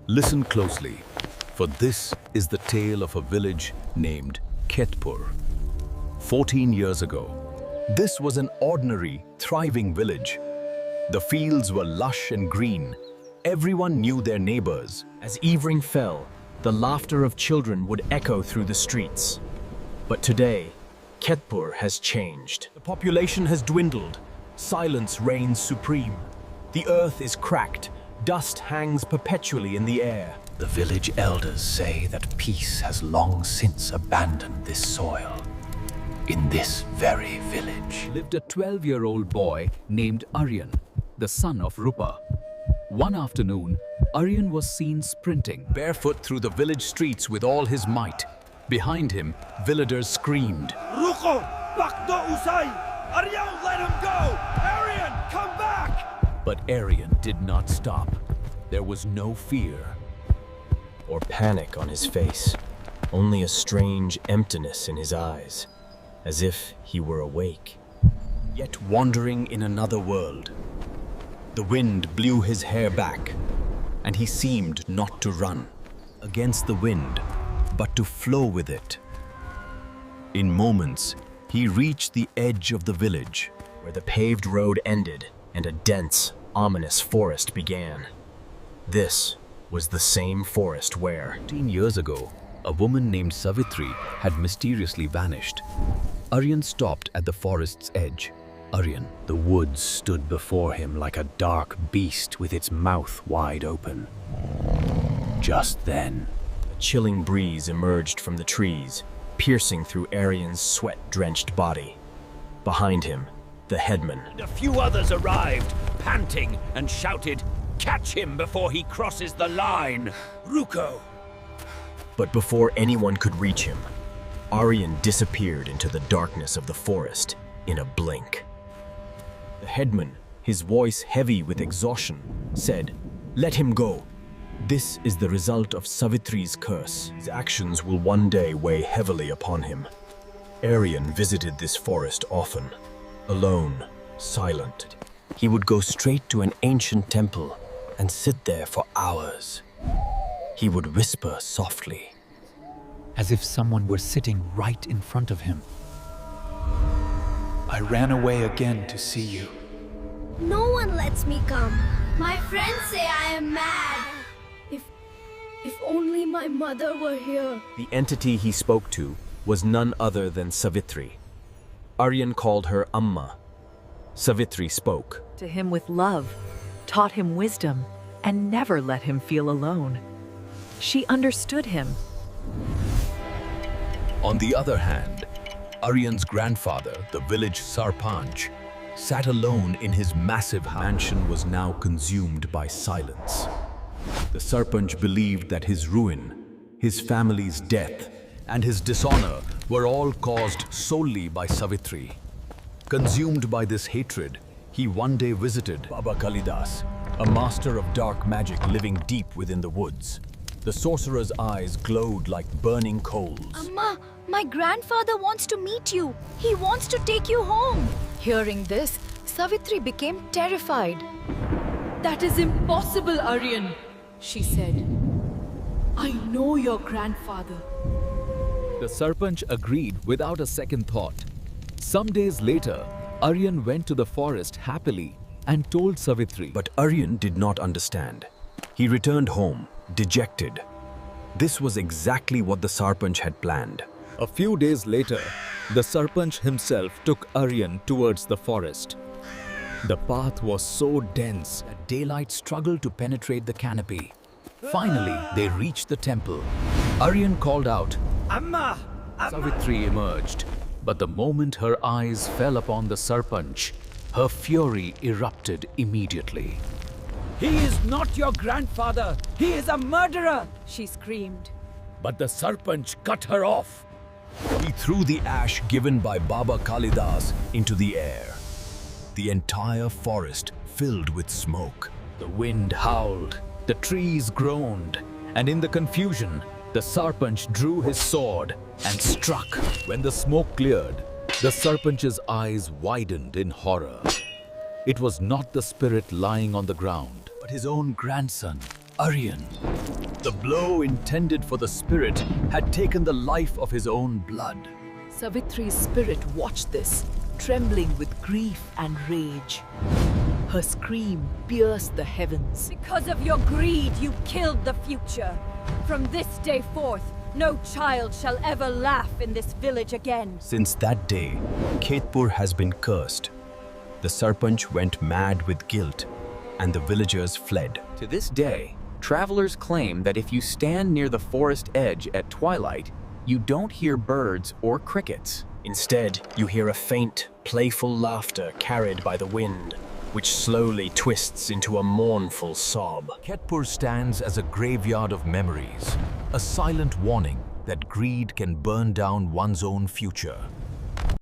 Listen closely, for this is the tale of a village named Khetpur. 14 years ago, this was an ordinary, thriving village. The fields were lush and green. Everyone knew their neighbors. As evening fell, the laughter of children would echo through the streets. But today, Khetpur has changed. The population has dwindled. Silence reigns supreme. The earth is cracked. Dust hangs perpetually in the air. The village elders say that peace has long since abandoned this soil. In this very village lived a 12-year-old boy named Aryan, the son of Rupa. One afternoon, Aryan was seen sprinting Barefoot through the village streets with all his might. Behind him, villagers screamed. Ruko! Bakdo Usai! Aryan, let him go! Aryan, come back! But Aryan did not stop. There was no fear. Or panic on his face. Only a strange emptiness in his eyes, as if he were awake, Yet wandering in another world. The wind blew his hair back, and he seemed not to run against the wind, but to flow with it. In moments, he reached the edge of the village, where the paved road ended and a dense, ominous forest began. This was the same forest where, 15 years ago, a woman named Savitri had mysteriously vanished. Aryan stopped at the forest's edge. Aryan, the woods stood before him like a dark beast with its mouth wide open. Just then, a chilling breeze emerged from the trees, piercing through Aryan's sweat-drenched body. Behind him, the headman, A few others arrived, panting, and shouted, "Catch him before he crosses the line! Ruko!" but before anyone could reach him, Aryan disappeared into the darkness of the forest in a blink. The headman, his voice heavy with exhaustion, said, "Let him go. This is the result of Savitri's curse. His actions will one day weigh heavily upon him." Aryan visited this forest often, alone, silent. He would go straight to an ancient temple and sit there for hours. He would whisper softly, as if someone were sitting right in front of him. I ran away again to see you. No one lets me come. My friends say I am mad. If only my mother were here. The entity he spoke to was none other than Savitri. Aryan called her Amma. Savitri spoke to him with love, taught him wisdom, and never let him feel alone. She understood him. On the other hand, Aryan's grandfather, the village Sarpanch, sat alone in his massive mansion was now consumed by silence. The Sarpanch believed that his ruin, his family's death, and his dishonor were all caused solely by Savitri. Consumed by this hatred, he one day visited Baba Kalidas, a master of dark magic living deep within the woods. The sorcerer's eyes glowed like burning coals. Amma, my grandfather wants to meet you. He wants to take you home. Hearing this, Savitri became terrified. "That is impossible, Aryan," she said. "I know your grandfather." The Sarpanch agreed without a second thought. Some days later, Aryan went to the forest happily and told Savitri. But Aryan did not understand. He returned home, dejected. This was exactly what the Sarpanch had planned. A few days later, the Sarpanch himself took Aryan towards the forest. The path was so dense that daylight struggled to penetrate the canopy. Finally, they reached the temple. Aryan called out. Amma! Savitri emerged, but the moment her eyes fell upon the Sarpanch, her fury erupted immediately. He is not your grandfather! He is a murderer! She screamed. But the Sarpanch cut her off. He threw the ash given by Baba Kalidas into the air. The entire forest filled with smoke. The wind howled, the trees groaned, and in the confusion, the Sarpanch drew his sword and struck. When the smoke cleared, the Sarpanch's eyes widened in horror. It was not the spirit lying on the ground, but his own grandson, Aryan. The blow intended for the spirit had taken the life of his own blood. Savitri's spirit watched this, trembling with grief and rage. Her scream pierced the heavens. Because of your greed, you killed the future. From this day forth, no child shall ever laugh in this village again. Since that day, Khetpur has been cursed. The Sarpanch went mad with guilt, and the villagers fled. To this day, travelers claim that if you stand near the forest edge at twilight, you don't hear birds or crickets. Instead, you hear a faint, playful laughter carried by the wind, which slowly twists into a mournful sob. Khetpur stands as a graveyard of memories, a silent warning that greed can burn down one's own future.